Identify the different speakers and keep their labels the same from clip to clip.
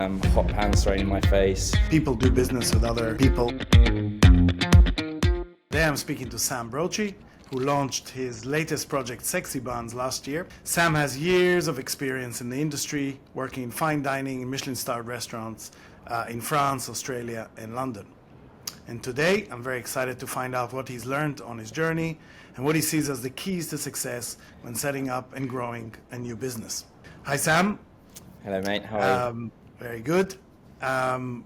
Speaker 1: Hot pans thrown in my face.
Speaker 2: People do business with other people. Today I'm speaking to Sam Brotchie, who launched his latest project, Sexy Buns, last year. Sam has years of experience in the industry, working in fine dining in Michelin-starred restaurants in France, Australia, and London. And today I'm very excited to find out what he's learned on his journey and what he sees as the keys to success when setting up and growing a new business. Hi, Sam.
Speaker 1: Hello, mate. How are you?
Speaker 2: Very good.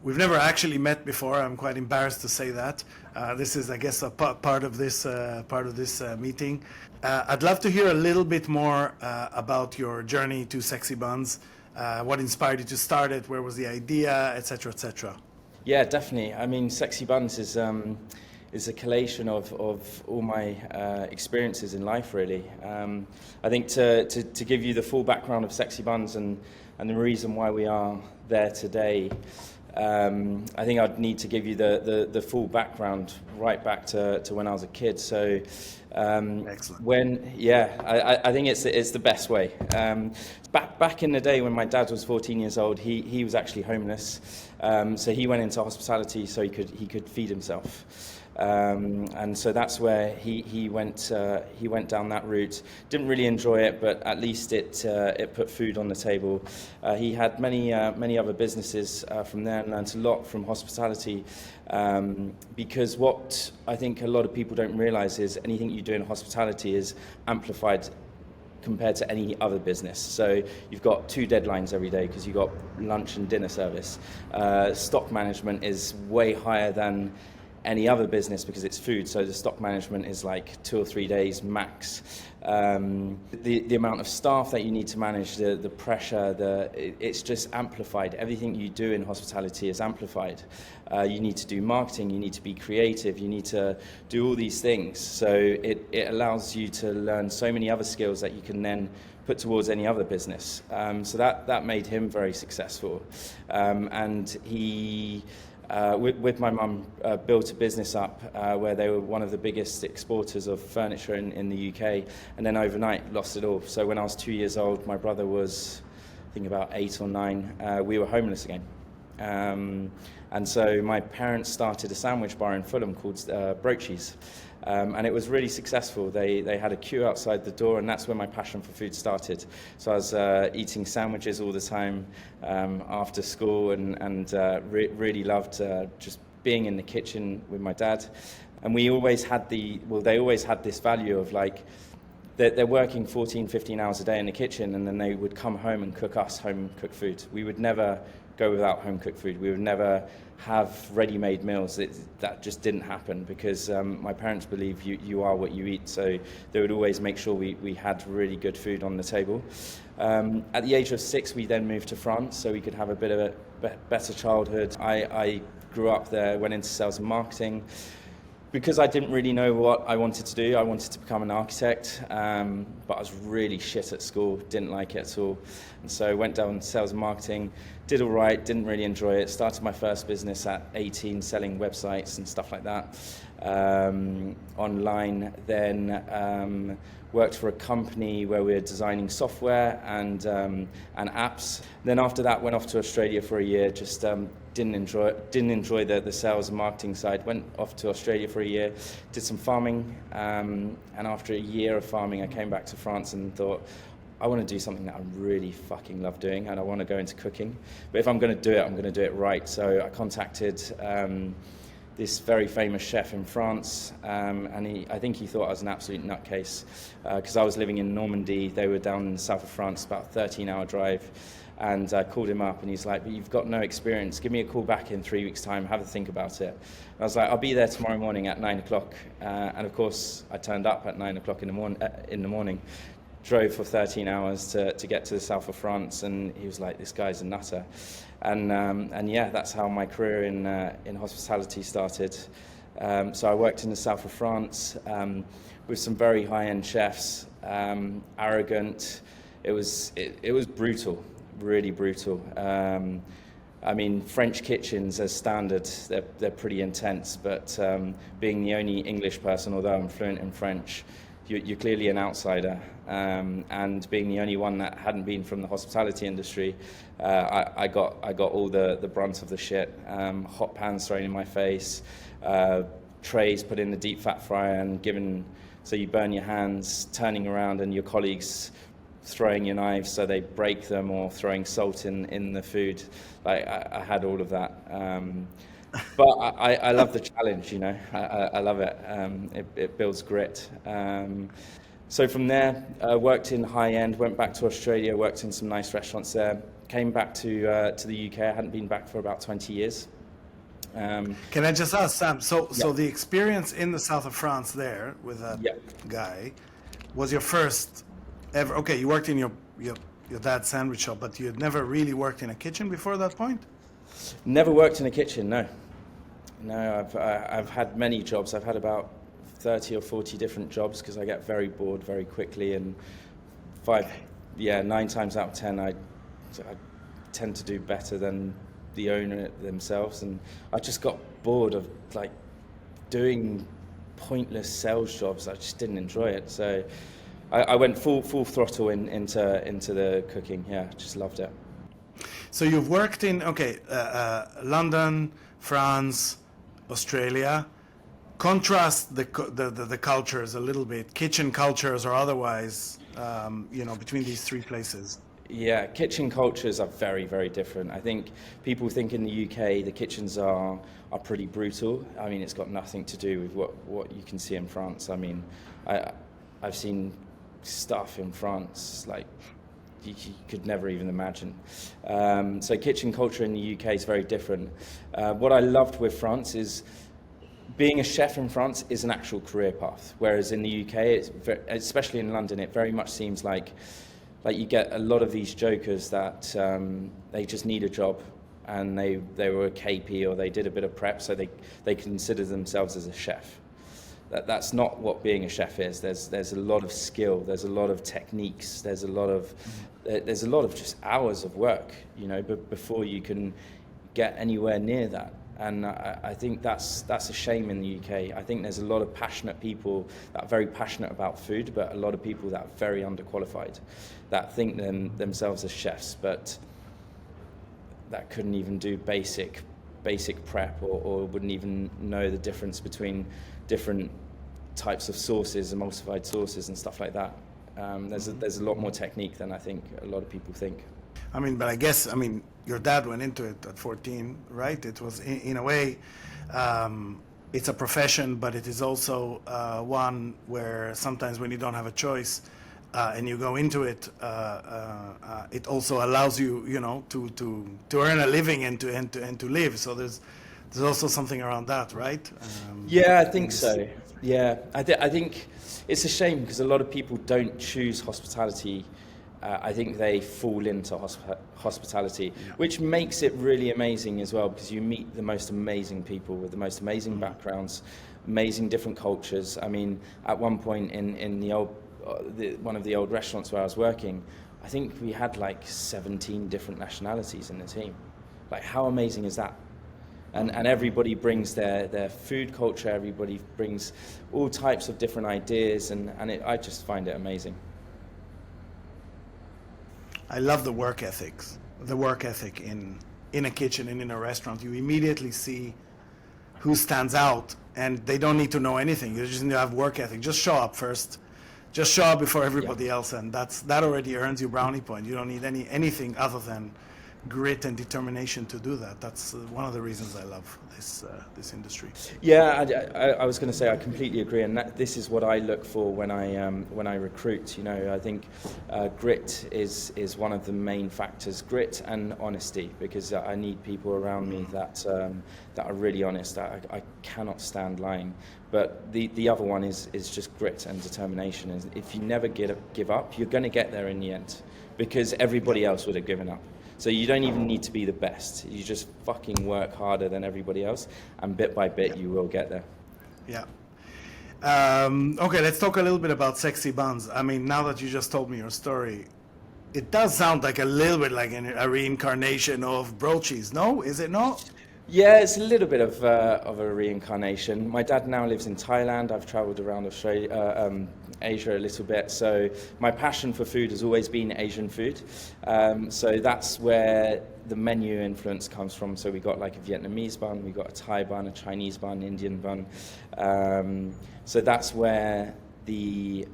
Speaker 2: We've never actually met before. I'm quite embarrassed to say that. This is, I guess, a part of this meeting. I'd love to hear a little bit more about your journey to Sexy Buns. What inspired you to start it? Where was the idea, etc., etc.?
Speaker 1: Yeah, definitely. I mean, Sexy Buns is a collation of all my experiences in life, really. I think to give you the full background of Sexy Buns and the reason why we are there today, I think I'd need to give you the full background right back to when I was a kid. So,
Speaker 2: Excellent.
Speaker 1: I think it's the best way. Back in the day when my dad was 14 years old, he was actually homeless. So he went into hospitality so he could feed himself. And so that's where he went down that route. Didn't really enjoy it, but at least it put food on the table. He had many other businesses from there and learned a lot from hospitality, because what I think a lot of people don't realize is anything you do in hospitality is amplified compared to any other business. So you've got 2 deadlines every day because you've got lunch and dinner service. Stock management is way higher than any other business because it's food, so the stock management is like 2 or 3 days max. The amount of staff that you need to manage, the pressure, it's just amplified. Everything you do in hospitality is amplified. You need to do marketing, you need to be creative, you need to do all these things. So it allows you to learn so many other skills that you can then put towards any other business. So that made him very successful. And he with my mum, built a business up where they were one of the biggest exporters of furniture in the UK, and then overnight lost it all. So when I was 2 years old, my brother was, I think, about 8 or 9, we were homeless again. And so my parents started a sandwich bar in Fulham called Brotchie's. And it was really successful. They had a queue outside the door, and that's where my passion for food started. So I was eating sandwiches all the time after school, and really loved just being in the kitchen with my dad. And we always had they always had this value of like, they're working 14, 15 hours a day in the kitchen, and then they would come home and cook us home-cooked food. We would never go without home-cooked food. We would never have ready-made meals. That just didn't happen because my parents believe you are what you eat, so they would always make sure we had really good food on the table. At the age of 6, we then moved to France so we could have a bit of a better childhood. I grew up there, went into sales and marketing. Because I didn't really know what I wanted to do, I wanted to become an architect, but I was really shit at school, didn't like it at all. And so I went down sales and marketing, did all right, didn't really enjoy it. Started my first business at 18, selling websites and stuff like that, online. Then worked for a company where we were designing software and apps. Then after that, went off to Australia for a year, just didn't enjoy the sales and marketing side. Went off to Australia for a year, did some farming, and after a year of farming, I came back to France and thought, I want to do something that I really fucking love doing, and I want to go into cooking. But if I'm going to do it, I'm going to do it right. So I contacted this very famous chef in France, and I think he thought I was an absolute nutcase because I was living in Normandy. They were down in the south of France, about a 13-hour drive. And I called him up and he's like, but you've got no experience. Give me a call back in 3 weeks' time. Have a think about it. And I was like, I'll be there tomorrow morning at 9 o'clock. And of course, I turned up at 9 o'clock in the morning, drove for 13 hours to get to the south of France. And he was like, this guy's a nutter. And yeah, that's how my career in hospitality started. So I worked in the south of France with some very high-end chefs, arrogant. It was brutal. Really brutal. I mean, French kitchens as standard, they're pretty intense, but being the only English person, although I'm fluent in French, you're clearly an outsider. And being the only one that hadn't been from the hospitality industry, I got all the brunt of the shit. Hot pans thrown in my face, trays put in the deep fat fryer and given so you burn your hands, turning around and your colleagues throwing your knives so they break them, or throwing salt in the food. Like I had all of that. But I love the challenge, you know. I love it. It builds grit. So from there, worked in high end, went back to Australia, worked in some nice restaurants there, came back to the UK. I hadn't been back for about 20 years.
Speaker 2: Can I just ask, Sam, so the experience in the south of France there with that guy was your first ever, okay, you worked in your dad's sandwich shop, but you had never really worked in a kitchen before that point?
Speaker 1: Never worked in a kitchen, no. No, I've had many jobs. I've had about 30 or 40 different jobs because I get very bored very quickly, and 9 times out of 10 I tend to do better than the owner themselves, and I just got bored of like doing pointless sales jobs. I just didn't enjoy it, so I went full throttle into the cooking. Yeah, just loved it.
Speaker 2: So you've worked in London, France, Australia. Contrast the cultures a little bit, kitchen cultures or otherwise, between these three places.
Speaker 1: Yeah, kitchen cultures are very, very different. I think people think in the UK the kitchens are pretty brutal. I mean, it's got nothing to do with what you can see in France. I mean, I've seen stuff in France like you could never even imagine. So kitchen culture in the UK is very different. What I loved with France is being a chef in France is an actual career path, whereas in the UK, especially in London, it very much seems like you get a lot of these jokers that they just need a job, and they were a KP or they did a bit of prep, so they consider themselves as a chef. That's not what being a chef is. There's a lot of skill, there's a lot of techniques, there's a lot of just hours of work, before you can get anywhere near that. And I think that's a shame in the UK. I think there's a lot of passionate people that are very passionate about food, but a lot of people that are very underqualified, that think themselves as chefs, but that couldn't even do basic prep or wouldn't even know the difference between different types of sauces, emulsified sauces and stuff like that. There's a lot more technique than I think a lot of people think.
Speaker 2: I mean, but I guess, your dad went into it at 14, right? It was, in a way, it's a profession, but it is also one where sometimes when you don't have a choice and you go into it, it also allows you, to earn a living and to live. So there's also something around that, right?
Speaker 1: Yeah, I think so. Yeah, I think it's a shame because a lot of people don't choose hospitality. I think they fall into hospitality, which makes it really amazing as well, because you meet the most amazing people with the most amazing backgrounds, amazing different cultures. I mean, at one point in the old one of the old restaurants where I was working, I think we had like 17 different nationalities in the team. Like, how amazing is that? And everybody brings their food culture, everybody brings all types of different ideas, and I just find it amazing.
Speaker 2: I love the work ethic in a kitchen and in a restaurant. You immediately see who stands out, and they don't need to know anything. You just need to have work ethic. Just show up first. Just show up before everybody else, and that already earns you brownie point. You don't need anything other than grit and determination to do that. That's one of the reasons I love this industry.
Speaker 1: Yeah, I was going to say I completely agree, and this is what I look for when I recruit. I think grit is one of the main factors. Grit and honesty, because I need people around me that are really honest. I cannot stand lying. But the other one is just grit and determination. And if you never give up, you're going to get there in the end, because everybody else would have given up. So you don't even need to be the best. You just fucking work harder than everybody else, and bit by bit you will get there.
Speaker 2: Yeah. Okay, let's talk a little bit about Sexy Buns. I mean, now that you just told me your story, it does sound like a little bit like a reincarnation of Brotchie's, no? Is it not?
Speaker 1: Yeah, it's a little bit of a reincarnation. My dad now lives in Thailand. I've travelled around Australia, Asia a little bit, so my passion for food has always been Asian food. So that's where the menu influence comes from. So we got like a Vietnamese bun, we got a Thai bun, a Chinese bun, Indian bun. So that's where the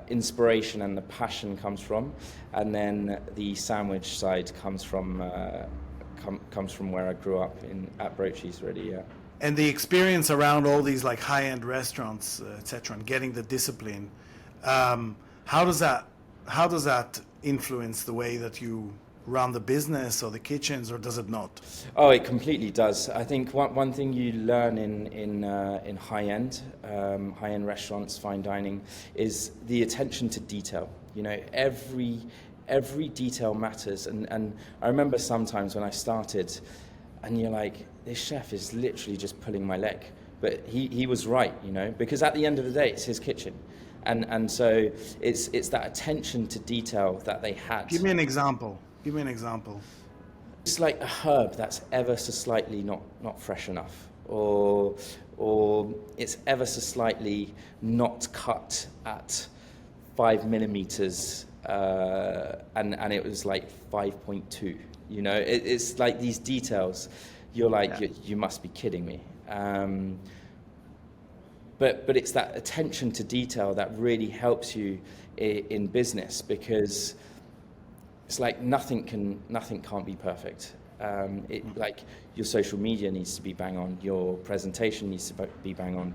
Speaker 1: inspiration and the passion comes from, and then the sandwich side comes from where I grew up at Brotchie's, really. Yeah.
Speaker 2: And the experience around all these like high-end restaurants, etc., and getting the discipline, how does that influence the way that you run the business or the kitchens, or does it not?
Speaker 1: Oh, it completely does. I think one thing you learn in high-end restaurants, fine dining, is the attention to detail. You know, every detail matters. And I remember sometimes when I started, and you're like, this chef is literally just pulling my leg. But he was right, you know, because at the end of the day, it's his kitchen. And so it's that attention to detail that they had.
Speaker 2: Give me an example.
Speaker 1: It's like a herb that's ever so slightly not fresh enough, or it's ever so slightly not cut at 5 millimeters, and it was like 5.2. You know, it's like these details. You're like, you must be kidding me. But it's that attention to detail that really helps you in business, because it's like nothing can't be perfect. Like your social media needs to be bang on, your presentation needs to be bang on.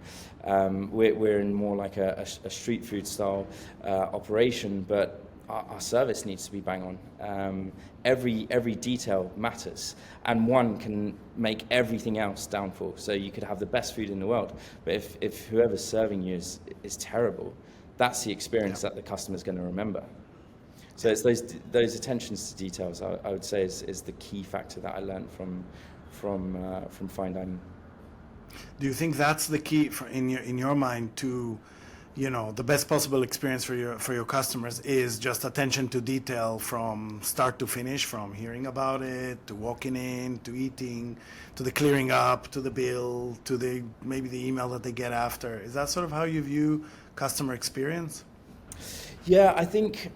Speaker 1: We're in more like a street food style operation, but our service needs to be bang on. Every detail matters, and one can make everything else downfall. So you could have the best food in the world, but if whoever's serving you is terrible, that's the experience that the customer's going to remember. So it's those attentions to details, I would say, is the key factor that I learned from fine dining.
Speaker 2: Do you think that's the key in your mind to, you know, the best possible experience for your customers is just attention to detail from start to finish, from hearing about it to walking in to eating to the clearing up to the bill to maybe the email that they get after? Is that sort of how you view customer experience?
Speaker 1: Yeah, I think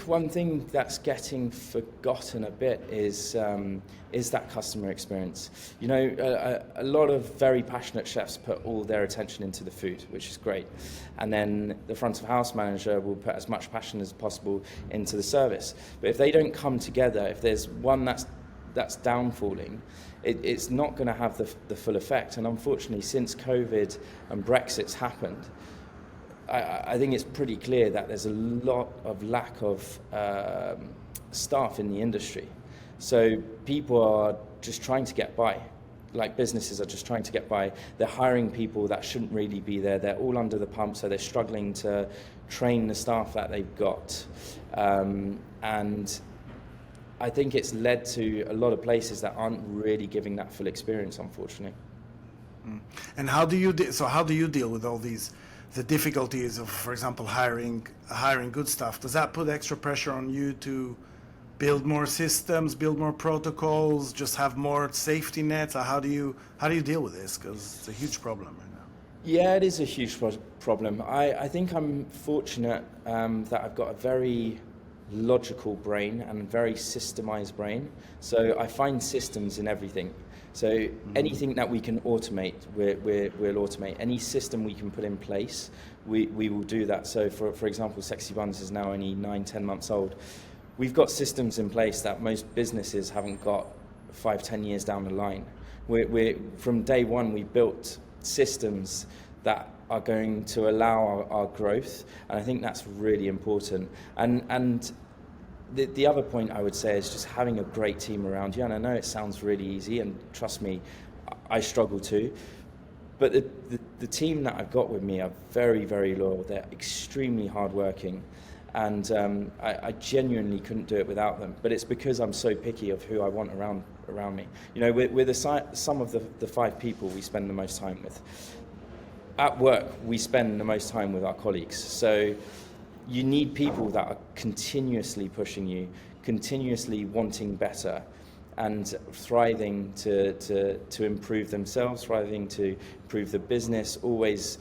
Speaker 1: one thing that's getting forgotten a bit is that customer experience. You know, a lot of very passionate chefs put all their attention into the food, which is great, and then the front of house manager will put as much passion as possible into the service. But if they don't come together, if there's one that's downfalling, it's not going to have the full effect. And unfortunately, since COVID and Brexit's happened, I think it's pretty clear that there's a lot of lack of staff in the industry. So people are just trying to get by. Like businesses are just trying to get by. They're hiring people that shouldn't really be there. They're all under the pump, so they're struggling to train the staff that they've got. And I think it's led to a lot of places that aren't really giving that full experience, unfortunately.
Speaker 2: And how do you deal with all the difficulties of, for example, hiring good staff? Does that put extra pressure on you to build more systems, build more protocols, just have more safety nets? How do you deal with this? Because it's a huge problem right now.
Speaker 1: Yeah, it is a huge problem. I think I'm fortunate that I've got a very logical brain and very systemized brain. So I find systems in everything. So anything that we can automate, we'll automate. Any system we can put in place, we will do that. So for example, Sexy Buns is now only 9-10 months old. We've got systems in place that most businesses haven't got 5-10 years down the line. We're from day one, we built systems that are going to allow our growth, and I think that's really important. And the other point I would say is just having a great team around you. And I know it sounds really easy, and trust me, I struggle too. But the team that I've got with me are very, very loyal. They're extremely hardworking, and I genuinely couldn't do it without them. But it's because I'm so picky of who I want around me. You know, we're the some of the 5 people we spend the most time with. At work, we spend the most time with our colleagues. So you need people that are continuously pushing you, continuously wanting better, and thriving to improve themselves, thriving to improve the business, always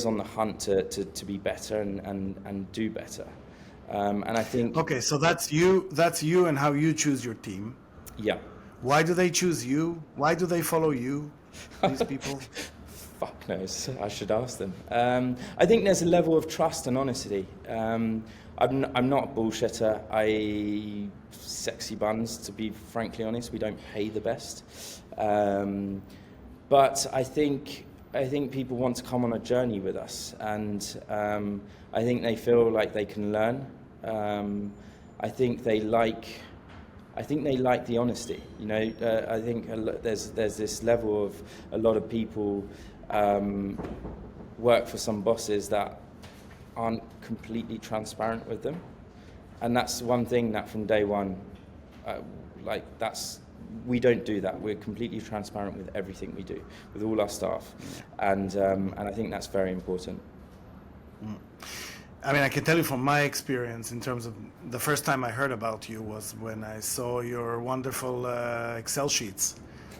Speaker 1: on the hunt to be better and do better. And I think...
Speaker 2: Okay, so that's you and how you choose your team.
Speaker 1: Yeah.
Speaker 2: Why do they choose you? Why do they follow you, these people?
Speaker 1: Fuck knows. I should ask them. I think there's a level of trust and honesty. I'm not a bullshitter. Sexy Buns, to be frankly honest, we don't pay the best. But I think people want to come on a journey with us, and I think they feel like they can learn. I think they like the honesty. You know, I think there's this level of a lot of people work for some bosses that aren't completely transparent with them, and that's one thing that from day one, we don't do that. We're completely transparent with everything we do, with all our staff, and I think that's very important.
Speaker 2: I mean, I can tell you from my experience in terms of the first time I heard about you was when I saw your wonderful Excel sheets,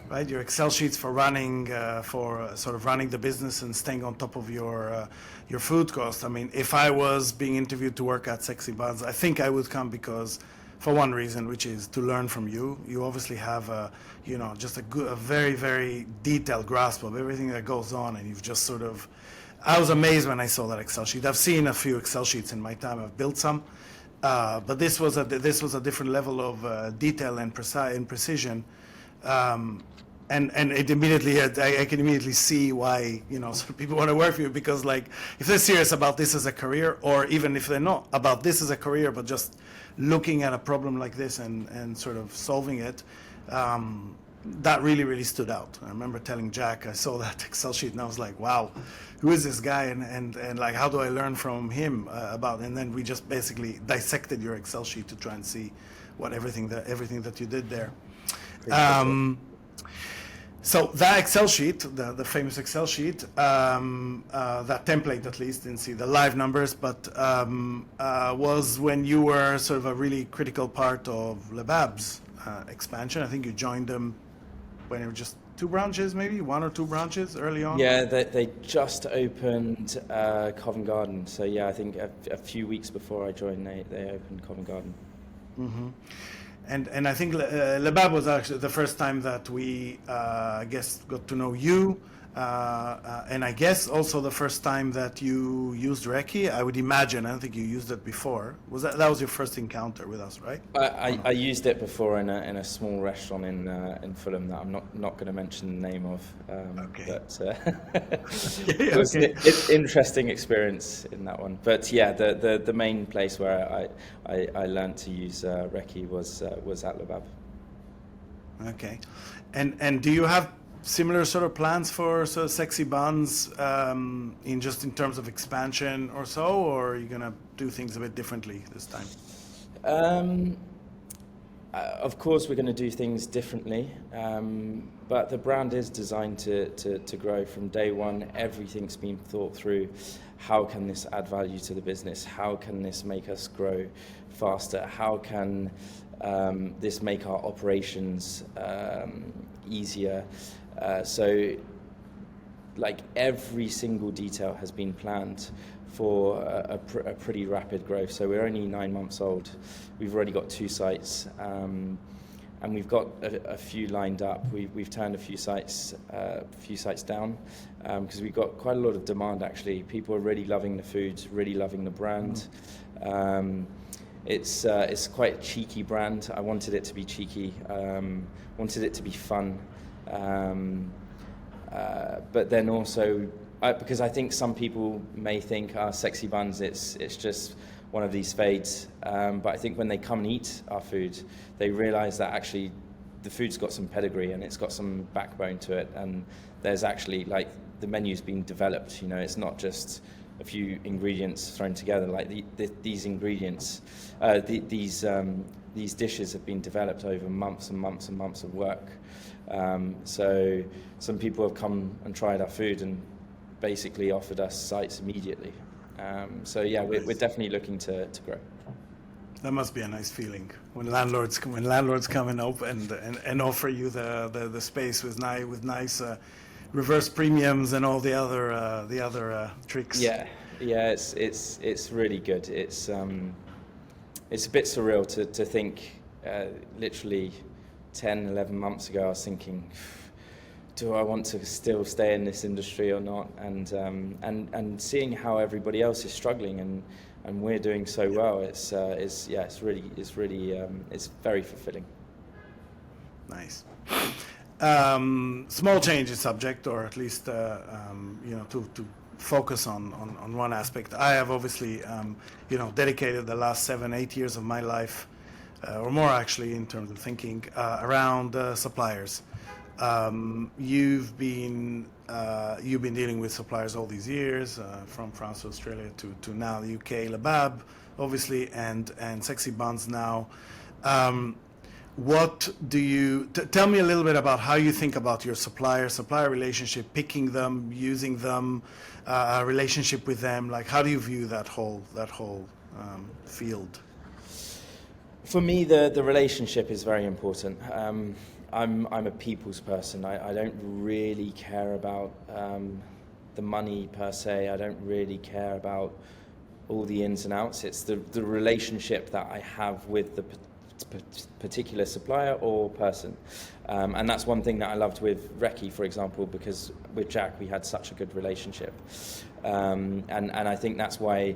Speaker 2: right? Your Excel sheets for running, running the business and staying on top of your food costs. I mean, if I was being interviewed to work at Sexy Buns, I think I would come because, for one reason, which is to learn from you. You obviously have a very, very detailed grasp of everything that goes on, and you've just sort of... I was amazed when I saw that Excel sheet. I've seen a few Excel sheets in my time. I've built some, but this was a different level of detail and precision, and it immediately I can immediately see why sort of people want to work for you, because like if they're serious about this as a career, or even if they're not about this as a career, but just looking at a problem like this and sort of solving it. That really, really stood out. I remember telling Jack, I saw that Excel sheet and I was like, wow, who is this guy? And like, how do I learn from him about? And then we just basically dissected your Excel sheet to try and see what everything that you did there. So that Excel sheet, the famous Excel sheet, that template at least, didn't see the live numbers, but was when you were sort of a really critical part of Le Bab's expansion. I think you joined them when it was just 2 branches, maybe 1 or 2 branches early on.
Speaker 1: Yeah, they just opened Covent Garden. So yeah, I think a few weeks before I joined, they opened Covent Garden.
Speaker 2: Mm-hmm. And I think Le Bab was actually the first time that we, I guess, got to know you. And I guess also the first time that you used REKKI. I would imagine. I don't think you used it before. That was your first encounter with us, right?
Speaker 1: I used it before in a small restaurant in Fulham that I'm not going to mention the name of.
Speaker 2: Okay.
Speaker 1: But it was an interesting experience in that one. But yeah, the main place where I learned to use REKKI was at Le Bab.
Speaker 2: Okay, and do you have similar sort of plans for Sexy Buns in terms of expansion or so, or are you gonna do things a bit differently this time?
Speaker 1: Of course, we're going to do things differently, but the brand is designed to grow from day one. Everything's been thought through. How can this add value to the business? How can this make us grow faster? How can this make our operations easier? So like every single detail has been planned for a pretty rapid growth. So we're only 9 months old. We've already got 2 sites, and we've got a few lined up. We've turned a few sites down because we've got quite a lot of demand. Actually, people are really loving the food, really loving the brand. It's quite a cheeky brand. I wanted it to be cheeky. Wanted it to be fun. But then also, because I think some people may think, Sexy Buns, it's just one of these fades. But I think when they come and eat our food, they realise that actually the food's got some pedigree and it's got some backbone to it. And there's actually, like, the menu's been developed. You know, it's not just a few ingredients thrown together. Like these ingredients, these dishes have been developed over months and months and months of work. So some people have come and tried our food and basically offered us sites immediately. So yeah, we're definitely looking to grow.
Speaker 2: That must be a nice feeling when landlords come and open and offer you the space with nice reverse premiums and all the other tricks.
Speaker 1: Yeah, yeah, it's really good. It's a bit surreal to think. Literally 10, 11 months ago, I was thinking, do I want to still stay in this industry or not? And seeing how everybody else is struggling and we're doing so well, it's very fulfilling.
Speaker 2: Nice. Small change in subject, or at least to focus on one aspect. I have obviously dedicated the last 7-8 years of my life, or more actually, in terms of thinking around suppliers. You've been dealing with suppliers all these years, from France to Australia to now the UK, Labab, obviously, and Sexy Buns now. What do you tell me a little bit about how you think about your supplier relationship, picking them, using them, relationship with them? Like, how do you view that whole field?
Speaker 1: For me, the relationship is very important. I'm a people's person. I don't really care about the money per se. I don't really care about all the ins and outs. It's the relationship that I have with the particular supplier or person. And that's one thing that I loved with REKKI, for example, because with Jack we had such a good relationship. And I think that's why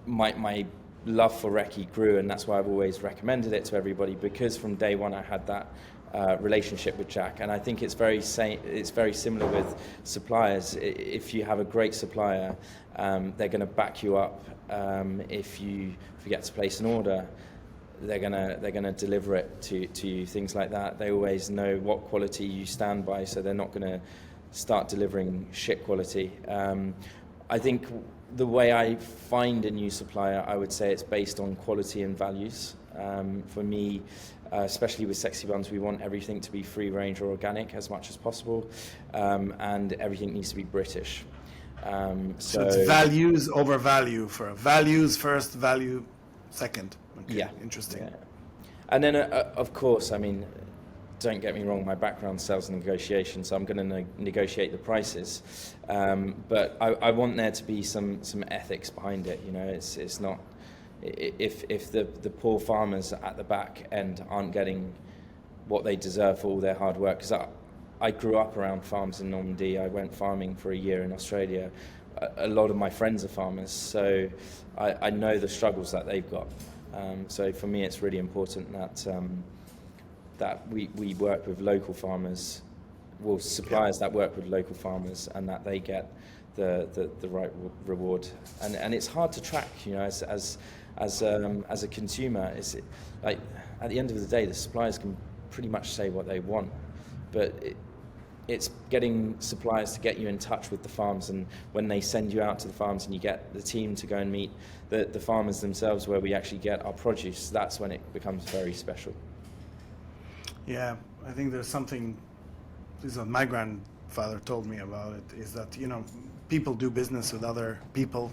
Speaker 1: my love for REKKI grew, and that's why I've always recommended it to everybody, because from day one I had that relationship with Jack. And I think it's very similar with suppliers. If you have a great supplier, they're going to back you up. If you forget to place an order, they're gonna deliver it to you. Things like that. They always know what quality you stand by, so they're not gonna start delivering shit quality. I think the way I find a new supplier, I would say it's based on quality and values. For me, especially with Sexy Buns, we want everything to be free range or organic as much as possible, and everything needs to be British.
Speaker 2: So it's values over value. For values first, value second. Okay,
Speaker 1: yeah,
Speaker 2: interesting. Yeah.
Speaker 1: And then, of course, I mean, don't get me wrong, my background's sales and negotiation, so I'm going to negotiate the prices. But I want there to be some ethics behind it. You know, it's not, if the poor farmers at the back end aren't getting what they deserve for all their hard work, because I grew up around farms in Normandy. I went farming for a year in Australia. A lot of my friends are farmers, so I know the struggles that they've got. So for me, it's really important that we work with local farmers, well, suppliers that work with local farmers, and that they get the right reward. And it's hard to track, you know, as a consumer. It's like, at the end of the day, the suppliers can pretty much say what they want, but it's getting suppliers to get you in touch with the farms, and when they send you out to the farms and you get the team to go and meet the farmers themselves where we actually get our produce, that's when it becomes very special.
Speaker 2: Yeah, I think there's something, this is what my grandfather told me about it, is that, you know, people do business with other people,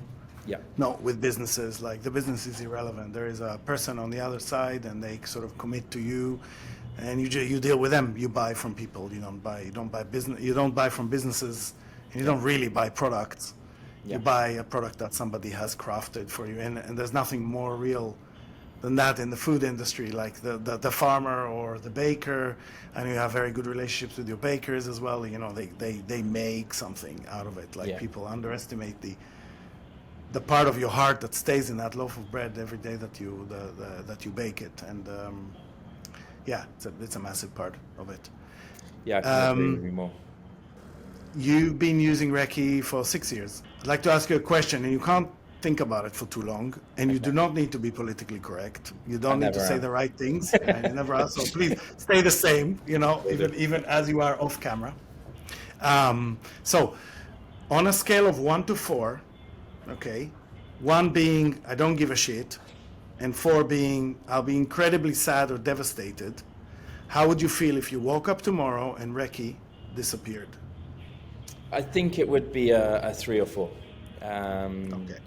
Speaker 2: not with businesses. Like, the business is irrelevant. There is a person on the other side, and they sort of commit to you, and you deal with them. You buy from people. You don't buy from businesses, and you don't really buy products. You buy a product that somebody has crafted for you, and there's nothing more real than that in the food industry. Like the farmer or the baker, and you have very good relationships with your bakers as well. You know, they make something out of it. Like, people underestimate the part of your heart that stays in that loaf of bread every day that you bake it. And it's a massive part of it.
Speaker 1: Yeah, I couldn't agree with you more.
Speaker 2: You've been using REKKI for 6 years. I'd like to ask you a question, and you can't think about it for too long, and you do not need to be politically correct. You don't need to say the right things. And you never are, so please stay the same, you know, even as you are off camera. So on a scale of 1 to 4, okay, 1 being I don't give a shit, and 4 being I'll be incredibly sad or devastated, how would you feel if you woke up tomorrow and REKKI disappeared?
Speaker 1: I think it would be a 3 or 4.
Speaker 2: Okay.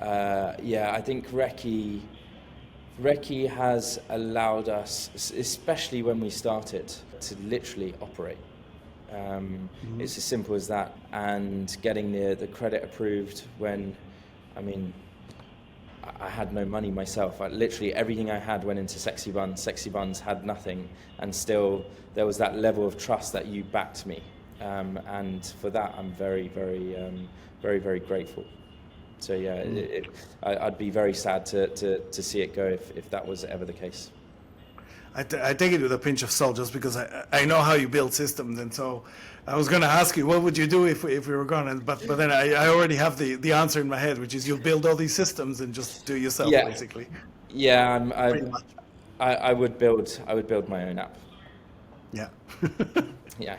Speaker 1: I think REKKI REKKI has allowed us, especially when we started, to literally operate. It's as simple as that, and getting the credit approved when, I mean, I had no money myself. Literally everything I had went into Sexy Buns. Sexy Buns had nothing, and still there was that level of trust that you backed me, and for that I'm very, very grateful. So yeah, I'd be very sad to see it go if that was ever the case.
Speaker 2: I take it with a pinch of salt, just because I know how you build systems, and so I was going to ask you, what would you do if we were gone? But then I already have the answer in my head, which is you'll build all these systems and just do it yourself, basically.
Speaker 1: Yeah,
Speaker 2: Pretty much.
Speaker 1: I would build my own app.
Speaker 2: Yeah.
Speaker 1: Yeah,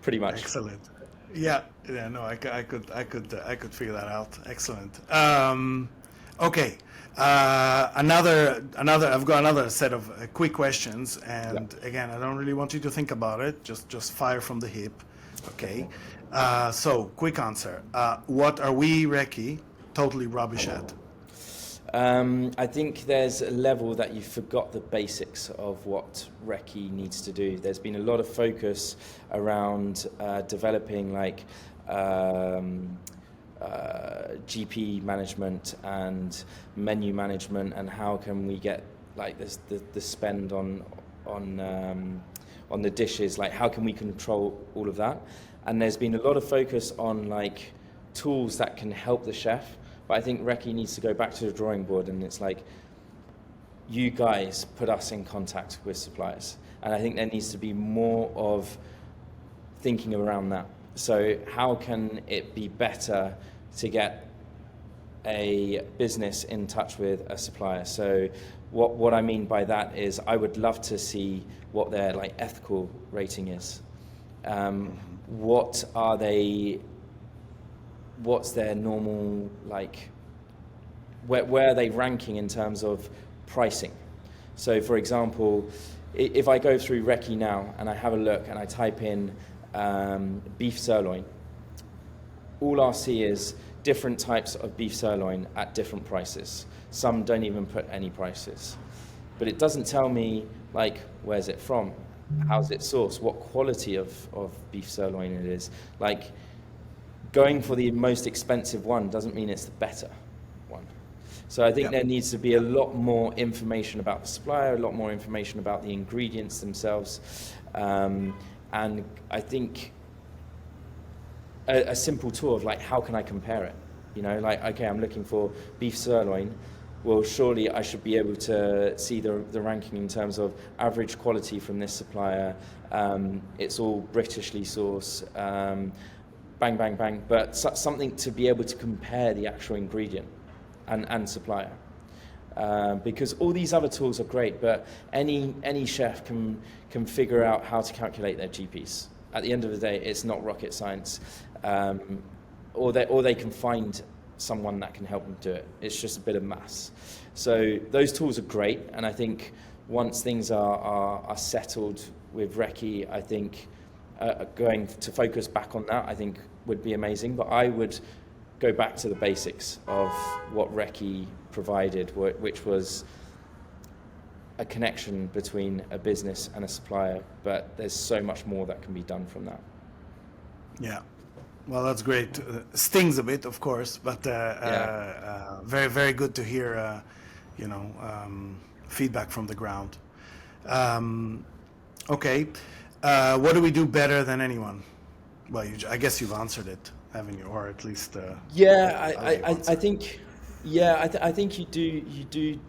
Speaker 1: pretty much.
Speaker 2: Excellent. Yeah. No, I could figure that out. Excellent. Okay. I've got another set of quick questions, and again, I don't really want you to think about it. Just fire from the hip. Okay. So quick answer. What are we, REKKI, totally rubbish at?
Speaker 1: I think there's a level that you forgot the basics of what REKKI needs to do. There's been a lot of focus around developing GP management and menu management, and how can we get the spend on the dishes, how can we control all of that. And there's been a lot of focus on tools that can help the chef. But I think REKKI needs to go back to the drawing board, and it's you guys put us in contact with suppliers. And I think there needs to be more of thinking around that. So how can it be better to get a business in touch with a supplier? So what I mean by that is I would love to see what their ethical rating is. What's their normal, where are they ranking in terms of pricing? So for example, if I go through REKKI now and I have a look and I type in beef sirloin, all I'll see is different types of beef sirloin at different prices. Some don't even put any prices. But it doesn't tell me, where's it from? How's it sourced? What quality of beef sirloin it is? Going for the most expensive one doesn't mean it's the better one. So I think there needs to be a lot more information about the supplier, a lot more information about the ingredients themselves. And I think a simple tool of how can I compare it? Okay, I'm looking for beef sirloin. Well, surely I should be able to see the ranking in terms of average quality from this supplier. It's all Britishly sourced. Bang, bang, bang, but something to be able to compare the actual ingredient and supplier. Because all these other tools are great, but any chef can figure out how to calculate their GPs. At the end of the day, it's not rocket science, or they can find someone that can help them do it. It's just a bit of maths. So those tools are great, and I think once things are settled with REKKI, I think going to focus back on that, I think, would be amazing. But I would go back to the basics of what REKKI provided, which was a connection between a business and a supplier. But there's so much more that can be done from that. Yeah.
Speaker 2: Well, that's great. Stings a bit, of course, but very, very good to hear, feedback from the ground. Okay. What do we do better than anyone? Well, I guess you've answered it, haven't you? Or at least.
Speaker 1: I think you do.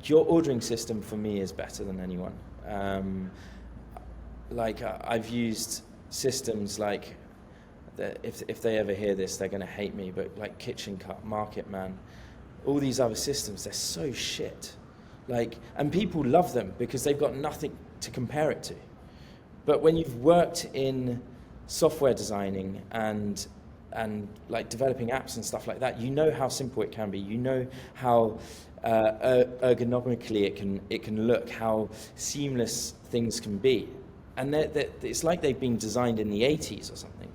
Speaker 1: Your ordering system for me is better than anyone. I've used systems if they ever hear this, they're going to hate me. But Kitchen Cut, Market Man, all these other systems, they're so shit. And people love them because they've got nothing to compare it to. But when you've worked in software designing and developing apps and stuff like that, you know how simple it can be. You know how ergonomically it can look, how seamless things can be, and it's like they've been designed in the 80s or something.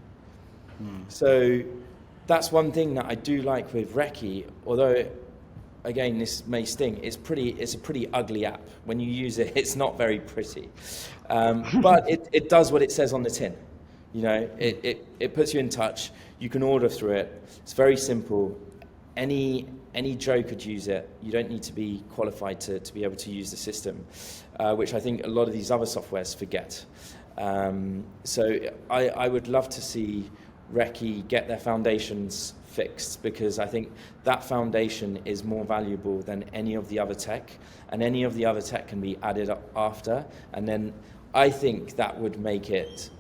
Speaker 1: So that's one thing that I do like with REKKI. Although again, this may sting. It's a pretty ugly app. When you use it, it's not very pretty, but it does what it says on the tin. You know, it puts you in touch. You can order through it. It's very simple. Any Joe could use it. You don't need to be qualified to be able to use the system, which I think a lot of these other softwares forget. So I would love to see REKKI get their foundations fixed, because I think that foundation is more valuable than any of the other tech, and any of the other tech can be added up after, and then I think that would make it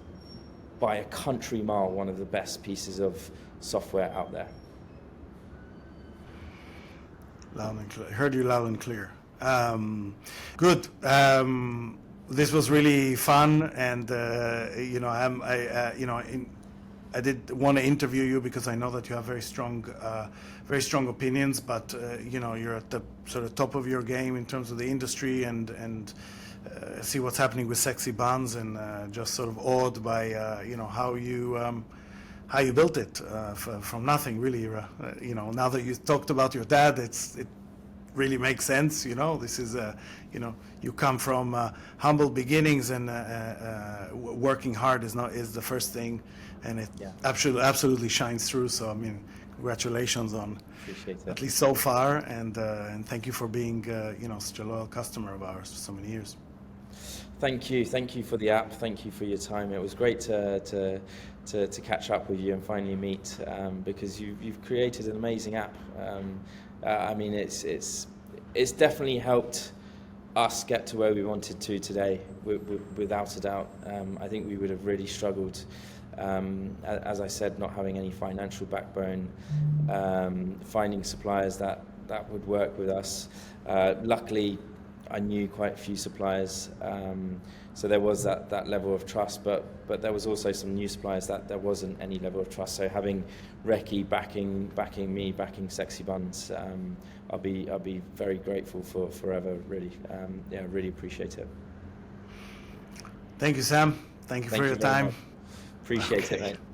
Speaker 1: by a country mile one of the best pieces of software out there.
Speaker 2: Loud and clear. Heard you loud and clear. Good. This was really fun, and I did want to interview you because I know that you have very strong opinions. But you're at the sort of top of your game in terms of the industry, and see what's happening with Sexy Buns, and just sort of awed by how you built it from nothing, really. Now that you talked about your dad, it really makes sense. This is you come from humble beginnings, and working hard is the first thing, and it absolutely shines through. So I mean, congratulations on at least so far, and thank you for being such a loyal customer of ours for so many years.
Speaker 1: Thank you for the app. Thank you for your time. It was great to catch up with you and finally meet, because you've created an amazing app. I mean, it's definitely helped us get to where we wanted to today, without a doubt. I think we would have really struggled, as I said, not having any financial backbone, finding suppliers that would work with us. Luckily, I knew quite a few suppliers, so there was that level of trust, but there was also some new suppliers that there wasn't any level of trust. So having REKKI backing me, backing Sexy Buns, I'll be very grateful for forever, really. Really appreciate it.
Speaker 2: Thank you, Sam. Thank you for your time.
Speaker 1: Appreciate it, mate.